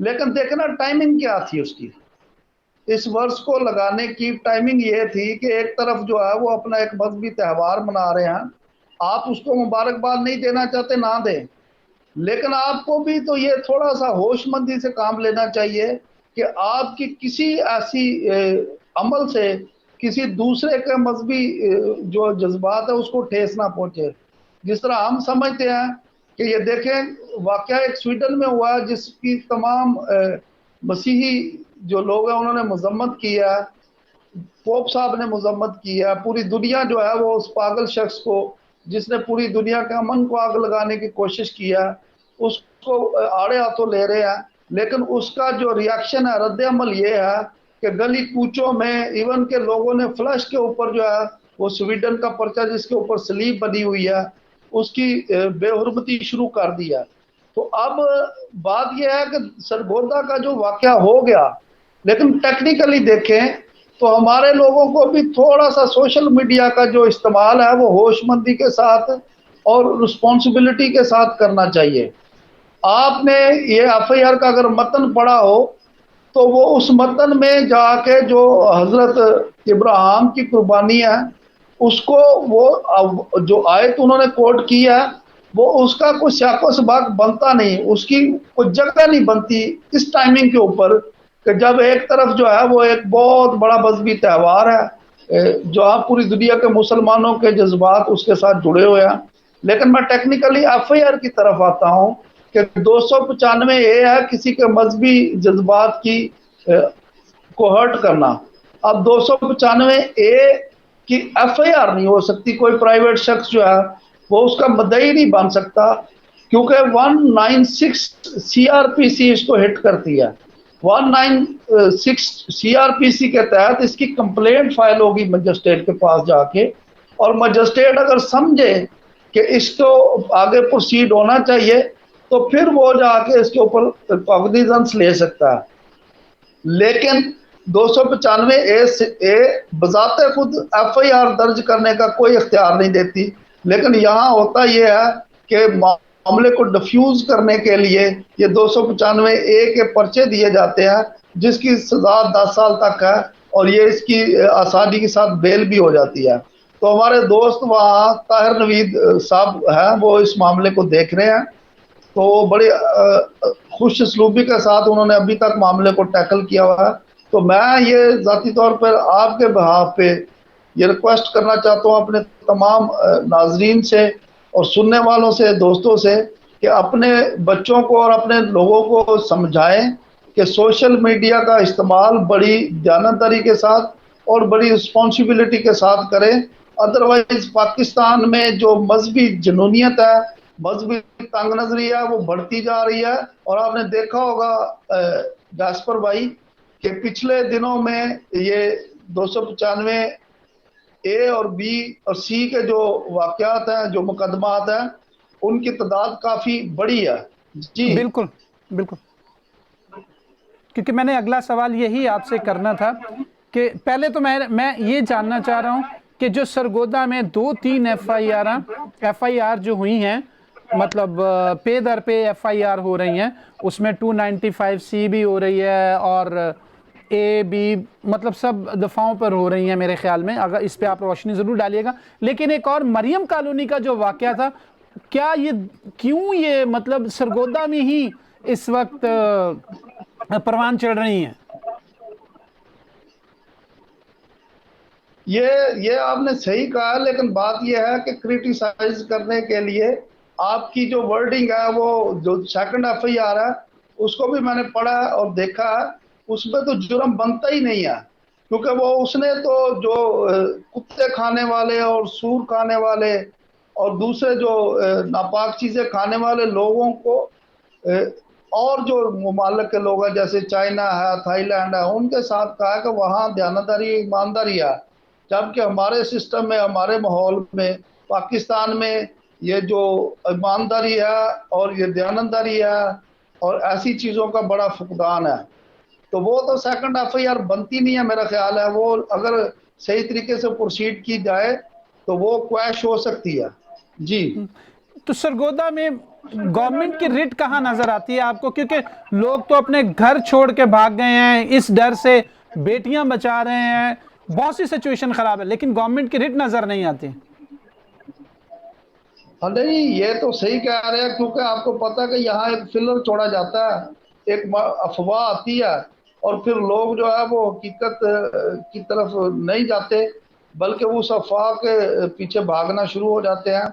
لیکن دیکھنا ٹائمنگ کیا تھی اس کی، اس ورس کو لگانے کی ٹائمنگ یہ تھی کہ ایک طرف جو ہے وہ اپنا ایک مذہبی تہوار منا رہے ہیں، آپ اس کو مبارکباد نہیں دینا چاہتے نہ دیں، لیکن آپ کو بھی تو یہ تھوڑا سا ہوش مندی سے کام لینا چاہیے کہ آپ کی کسی ایسی عمل سے کسی دوسرے کے مذہبی جو جذبات ہے اس کو ٹھیس نہ پہنچے۔ جس طرح ہم سمجھتے ہیں کہ یہ دیکھیں واقعہ ایک سویڈن میں ہوا جس کی تمام مسیحی جو لوگ ہیں انہوں نے مذمت کی ہے، پوپ صاحب نے مذمت کی ہے، پوری دنیا جو ہے وہ اس پاگل شخص کو جس نے پوری دنیا کے امن کو آگ لگانے کی کوشش کی ہے اس کو آڑے ہاتھوں لے رہے ہیں، لیکن اس کا جو ریاکشن ہے، رد عمل یہ ہے کہ گلی کوچوں میں ایون کے لوگوں نے فلش کے اوپر جو ہے وہ سویڈن کا پرچہ جس کے اوپر سلیب بنی ہوئی ہے اس کی بے حرمتی شروع کر دی ہے۔ تو اب بات یہ ہے کہ سرگودا کا جو واقعہ ہو گیا، لیکن ٹیکنیکلی دیکھیں تو ہمارے لوگوں کو بھی تھوڑا سا سوشل میڈیا کا جو استعمال ہے وہ ہوش مندی کے ساتھ اور رسپانسبلٹی کے ساتھ کرنا چاہیے۔ آپ نے یہ ایف آئی آر کا اگر متن پڑھا ہو تو وہ اس متن میں جا کے جو حضرت ابراہیم کی قربانی ہے اس کو وہ جو آیت انہوں نے کوٹ کی ہے وہ اس کا کوئی سیاق و سباق بنتا نہیں، اس کی کوئی جگہ نہیں بنتی اس ٹائمنگ کے اوپر کہ جب ایک طرف جو ہے وہ ایک بہت بڑا مذہبی تہوار ہے جو آپ پوری دنیا کے مسلمانوں کے جذبات اس کے ساتھ جڑے ہوئے ہیں۔ لیکن میں ٹیکنیکلی ایف آئی آر کی طرف آتا ہوں کہ 295 اے ہے کسی کے مذہبی جذبات کی کو ہرٹ کرنا۔ اب 295 اے کی ایف آئی آر نہیں ہو سکتی، کوئی پرائیویٹ شخص جو ہے وہ اس کا مدعی نہیں بن سکتا کیونکہ 196 سی آر پی سی اس کو ہٹ کرتی ہے۔ 196 سی آر پی سی کے تحت اس کی کمپلینٹ فائل ہوگی مجسٹریٹ کے پاس جا کے، اور مجسٹریٹ اگر سمجھے کہ اس کو آگے پروسیڈ ہونا چاہیے تو پھر وہ جا کے اس کے اوپر کاگنیزنس لے سکتا ہے۔ لیکن 295 اے بذات خود ایف آئی آر درج کرنے کا کوئی اختیار نہیں دیتی، لیکن یہاں ہوتا یہ ہے کہ معاملے کو ڈیفیوز کرنے کے لیے یہ 295 اے کے پرچے دیے جاتے ہیں جس کی سزا 10 سال تک ہے، اور یہ اس کی آسانی کے ساتھ بیل بھی ہو جاتی ہے۔ تو ہمارے دوست وہاں طاہر نوید صاحب ہیں وہ اس معاملے کو دیکھ رہے ہیں، تو بڑی خوش اسلوبی کے ساتھ انہوں نے ابھی تک معاملے کو ٹیکل کیا ہوا ہے۔ تو میں یہ ذاتی طور پر آپ کے بہاف پہ یہ ریکویسٹ کرنا چاہتا ہوں اپنے تمام ناظرین سے اور سننے والوں سے، دوستوں سے، کہ اپنے بچوں کو اور اپنے لوگوں کو سمجھائیں کہ سوشل میڈیا کا استعمال بڑی دیانتداری کے ساتھ اور بڑی رسپانسبلٹی کے ساتھ کریں، ادروائز پاکستان میں جو مذہبی جنونیت ہے، مذہبی تنگ نظری ہے وہ بڑھتی جا رہی ہے۔ اور آپ نے دیکھا ہوگا جاسپر بھائی کہ پچھلے دنوں میں یہ 295 اے اور بی اور سی کے جو واقعات ہیں، جو مقدمات ہیں، ان کی تعداد کافی بڑی ہے۔ جی بالکل بالکل، کیونکہ میں نے اگلا سوال یہی آپ سے کرنا تھا کہ پہلے تو میں یہ جاننا چاہ رہا ہوں کہ جو سرگودا میں 2-3 ایف آئی آر جو ہوئی ہیں، مطلب پے در پہ ایف آئی آر ہو رہی ہیں، اس میں 295 سی بھی ہو رہی ہے اور اے بی، مطلب سب دفعوں پر ہو رہی ہیں میرے خیال میں، اگر اس پہ آپ روشنی ضرور ڈالیے گا۔ لیکن ایک اور مریم کالونی کا جو واقعہ تھا، کیا کیوں یہ مطلب سرگودا میں ہی اس وقت پروان چڑھ رہی ہیں؟ یہ آپ نے صحیح کہا، لیکن بات یہ ہے کہ کریٹیسائز کرنے کے لیے آپ کی جو ورڈنگ ہے، وہ جو سیکنڈ ایف آئی آر ہے اس کو بھی میں نے پڑھا اور دیکھا ہے، اس میں تو جرم بنتا ہی نہیں ہے، کیونکہ وہ اس نے تو جو کتے کھانے والے اور سور کھانے والے اور دوسرے جو ناپاک چیزیں کھانے والے لوگوں کو، اور جو ممالک کے لوگ ہیں جیسے چائنا ہے، تھائی لینڈ ہے، ان کے ساتھ کہا ہے کہ وہاں دیانتداری ایمانداری ہے، جبکہ ہمارے سسٹم میں، ہمارے ماحول میں، پاکستان میں یہ جو ایمانداری ہے اور یہ دیانتداری ہے اور ایسی چیزوں کا بڑا فقدان ہے، تو وہ تو سیکنڈ ایف آئی آر بنتی نہیں ہے میرا خیال ہے۔ وہ اگر صحیح طریقے سے پروسیڈ کی جائے تو وہ کویش ہو سکتی ہے۔ جی تو سرگودا میں گورنمنٹ کی ریٹ کہاں نظر آتی ہے آپ کو؟ کیونکہ لوگ تو اپنے گھر چھوڑ کے بھاگ گئے ہیں اس ڈر سے، بیٹیاں بچا رہے ہیں، بہت سی سچویشن خراب ہے، لیکن گورنمنٹ کی ریٹ نظر نہیں آتی۔ ہاں نہیں، یہ تو صحیح کہہ رہے ہیں، کیونکہ آپ کو پتا کہ یہاں ایک فلر چھوڑا جاتا ہے، ایک افواہ آتی ہے، اور پھر لوگ جو ہے وہ حقیقت کی طرف نہیں جاتے، بلکہ اس افواہ کے پیچھے بھاگنا شروع ہو جاتے ہیں،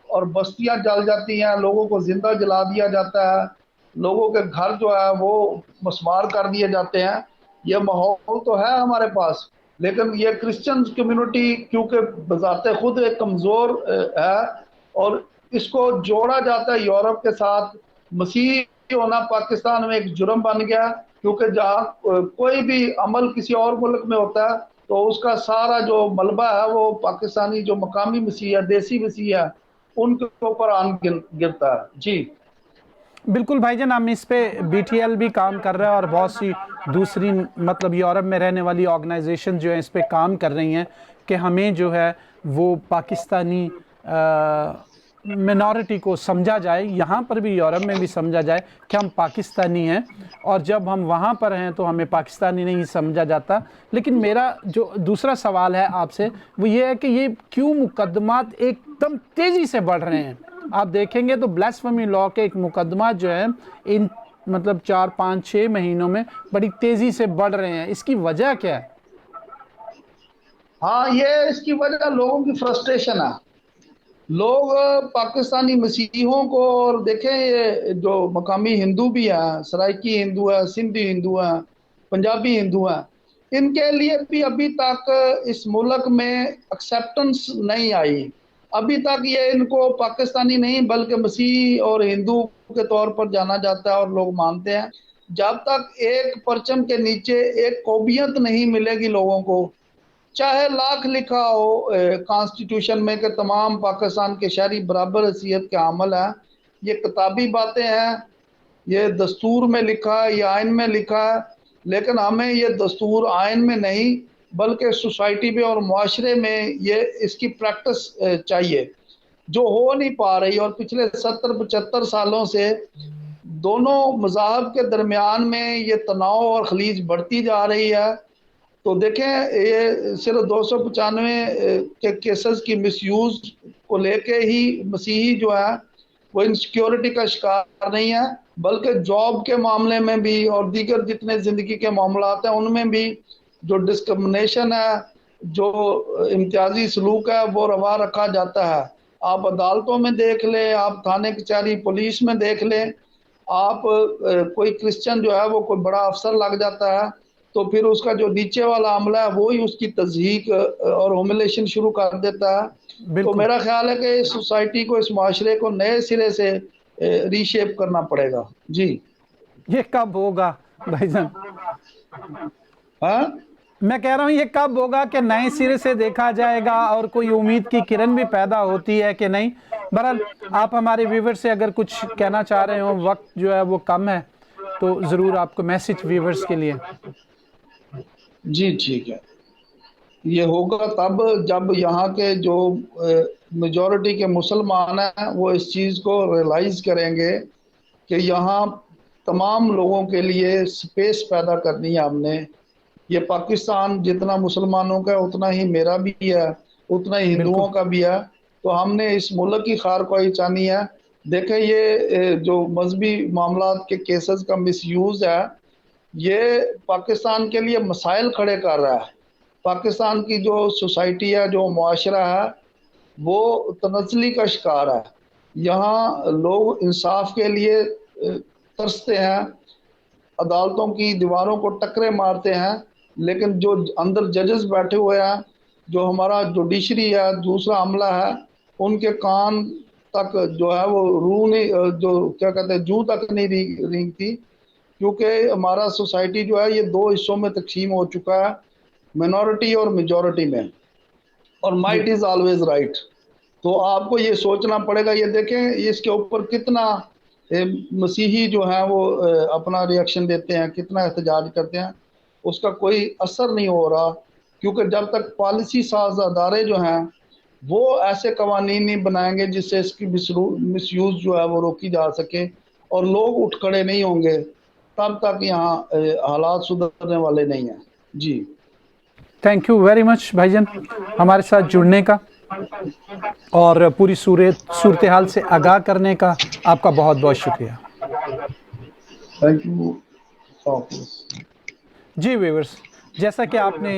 اور بستیاں جل جاتی ہیں، لوگوں کو زندہ جلا دیا جاتا ہے، لوگوں کے گھر جو ہے وہ مسمار کر دیے جاتے ہیں۔ یہ ماحول تو ہے ہمارے پاس، لیکن یہ کرسچن کمیونٹی کیونکہ بذات خود ایک کمزور ہے، اور اس کو جوڑا جاتا ہے یورپ کے ساتھ۔ مسیحی ہونا پاکستان میں ایک جرم بن گیا، کیونکہ جہاں کوئی بھی عمل کسی اور ملک میں ہوتا ہے تو اس کا سارا جو ملبہ ہے وہ پاکستانی جو مقامی مسیح ہے، دیسی مسیح ہے، ان کے اوپر آن گرتا ہے۔ جی بالکل بھائی جان، ہم اس پہ بی ٹی ایل بھی کام کر رہا ہے، اور بہت سی دوسری مطلب یورپ میں رہنے والی آرگنائزیشن جو ہیں اس پہ کام کر رہی ہیں کہ ہمیں جو ہے وہ پاکستانی منورٹی کو سمجھا جائے، یہاں پر بھی یورپ میں بھی سمجھا جائے کہ ہم پاکستانی ہیں، اور جب ہم وہاں پر ہیں تو ہمیں پاکستانی نہیں سمجھا جاتا۔ لیکن میرا جو دوسرا سوال ہے آپ سے وہ یہ ہے کہ یہ کیوں مقدمات ایک دم تیزی سے بڑھ رہے ہیں؟ آپ دیکھیں گے تو بلیسفیمی لا کے ایک مقدمات جو ہے ان مطلب 4 5 6 مہینوں میں بڑی تیزی سے بڑھ رہے ہیں، اس کی وجہ کیا ہے؟ ہاں، یہ اس کی وجہ لوگوں کی فرسٹریشن ہے۔ لوگ پاکستانی مسیحیوں کو، اور دیکھیں یہ جو مقامی ہندو بھی ہیں، سرائکی ہندو ہیں، سندھی ہندو ہیں، پنجابی ہندو ہیں، ان کے لیے بھی ابھی تک اس ملک میں ایکسیپٹنس نہیں آئی۔ ابھی تک یہ ان کو پاکستانی نہیں بلکہ مسیحی اور ہندو کے طور پر جانا جاتا ہے، اور لوگ مانتے ہیں۔ جب تک ایک پرچم کے نیچے ایک قومیت نہیں ملے گی لوگوں کو، چاہے لاکھ لکھا ہو کانسٹیٹیوشن میں کہ تمام پاکستان کے شہری برابر حیثیت کے حامل ہیں، یہ کتابی باتیں ہیں، یہ دستور میں لکھا ہے، یہ آئین میں لکھا ہے، لیکن ہمیں یہ دستور آئین میں نہیں بلکہ سوسائٹی میں اور معاشرے میں یہ اس کی پریکٹس چاہیے، جو ہو نہیں پا رہی۔ اور پچھلے 70 75 سالوں سے دونوں مذاہب کے درمیان میں یہ تناؤ اور خلیج بڑھتی جا رہی ہے۔ تو دیکھیں یہ صرف 295 کے کیسز کی مس یوز کو لے کے ہی مسیحی جو ہے وہ انسیکیورٹی کا شکار نہیں ہے، بلکہ جاب کے معاملے میں بھی اور دیگر جتنے زندگی کے معاملات ہیں ان میں بھی جو ڈسکرمنیشن ہے، جو امتیازی سلوک ہے وہ روا رکھا جاتا ہے۔ آپ عدالتوں میں دیکھ لیں، آپ تھانے کچہری پولیس میں دیکھ لیں، آپ کوئی کرسچن جو ہے وہ کوئی بڑا افسر لگ جاتا ہے تو پھر اس کا جو نیچے والا عملہ ہے وہی اس کی تضحیق اور ہوملیشن شروع کر دیتا ہے۔ تو بالکل، میرا خیال ہے کہ اس سوسائٹی کو، اس معاشرے کو نئے سرے سے ری شیپ کرنا پڑے گا۔ جی یہ کب ہوگا بھائی جان؟ ہاں میں کہہ رہا ہوں یہ کب ہوگا کہ نئے سرے سے دیکھا جائے گا اور کوئی امید کی کرن بھی پیدا ہوتی ہے کہ نہیں؟ بہرحال آپ ہمارے ویور سے اگر کچھ کہنا چاہ رہے ہوں، وقت جو ہے وہ کم ہے تو ضرور آپ کو میسج ویورز کے لیے۔ جی ٹھیک ہے، یہ ہوگا تب جب یہاں کے جو میجورٹی کے مسلمان ہیں وہ اس چیز کو ریئلائز کریں گے کہ یہاں تمام لوگوں کے لیے سپیس پیدا کرنی ہے ہم نے۔ یہ پاکستان جتنا مسلمانوں کا ہے اتنا ہی میرا بھی ہے، اتنا ہی بالکل، ہندوؤں کا بھی ہے، تو ہم نے اس ملک کی خواہی چاہنی ہے۔ دیکھیں یہ جو مذہبی معاملات کے کیسز کا مس یوز ہے، یہ پاکستان کے لیے مسائل کھڑے کر رہا ہے۔ پاکستان کی جو سوسائٹی ہے، جو معاشرہ ہے، وہ تنزلی کا شکار ہے۔ یہاں لوگ انصاف کے لیے ترستے ہیں، عدالتوں کی دیواروں کو ٹکرے مارتے ہیں، لیکن جو اندر ججز بیٹھے ہوئے ہیں، جو ہمارا جوڈیشری ہے، دوسرا عملہ ہے، ان کے کان تک جو ہے وہ روح نہیں، جو کیا کہتے ہیں، جوں تک نہیں رینگتی، کیونکہ ہمارا سوسائٹی جو ہے یہ 2 حصوں میں تقسیم ہو چکا ہے، مینورٹی اور میجورٹی میں، اور مائٹ از آلویز رائٹ۔ تو آپ کو یہ سوچنا پڑے گا۔ یہ دیکھیں اس کے اوپر کتنا مسیحی جو ہیں وہ اپنا ری ایکشن دیتے ہیں، کتنا احتجاج کرتے ہیں، اس کا کوئی اثر نہیں ہو رہا، کیونکہ جب تک پالیسی ساز ادارے جو ہیں وہ ایسے قوانین نہیں بنائیں گے جس سے اس کی مس یوز جو ہے وہ روکی جا سکے اور لوگ اٹھ کھڑے نہیں ہوں گے تب تک یہاں حالات سدھرنے والے نہیں ہیں. جی تھینک یو ویری مچ بھائی جان ہمارے ساتھ جڑنے کا اور پوری صورتحال سے آگاہ کرنے کا. آپ کا بہت بہت شکریہ. Thank you. جی ویورز، جیسا کہ آپ نے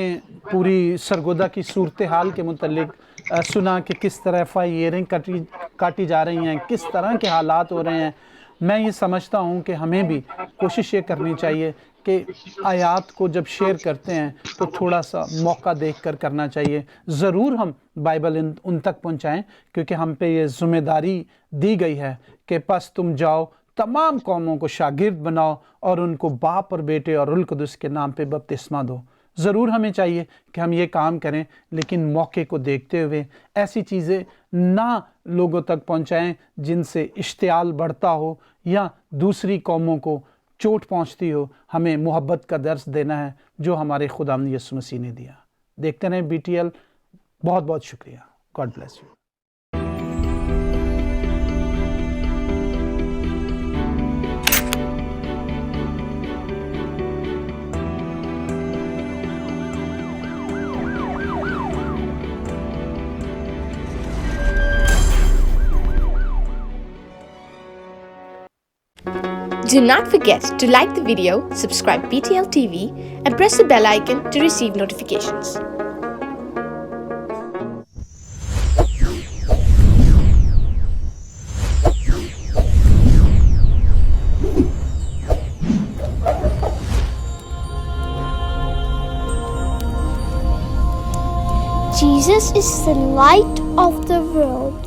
پوری سرگودا کی صورتحال کے متعلق سنا کہ کس طرح FIR کاٹی جا رہی ہیں، کس طرح کے حالات ہو رہے ہیں، میں یہ سمجھتا ہوں کہ ہمیں بھی کوشش یہ کرنی چاہیے کہ آیات کو جب شیئر کرتے ہیں تو تھوڑا سا موقع دیکھ کر کرنا چاہیے. ضرور ہم بائبل ان تک پہنچائیں کیونکہ ہم پہ یہ ذمہ داری دی گئی ہے کہ پس تم جاؤ تمام قوموں کو شاگرد بناؤ اور ان کو باپ اور بیٹے اور روح القدس کے نام پہ بپتسمہ دو. ضرور ہمیں چاہیے کہ ہم یہ کام کریں، لیکن موقع کو دیکھتے ہوئے ایسی چیزیں نہ لوگوں تک پہنچائیں جن سے اشتعال بڑھتا ہو یا دوسری قوموں کو چوٹ پہنچتی ہو. ہمیں محبت کا درس دینا ہے جو ہمارے خداوند یسوع مسیح نے دیا. دیکھتے رہیں BTL. بہت بہت شکریہ. God bless you. Do not forget to like the video, subscribe BTL TV, and press the bell icon to receive notifications. Jesus is the light of the world.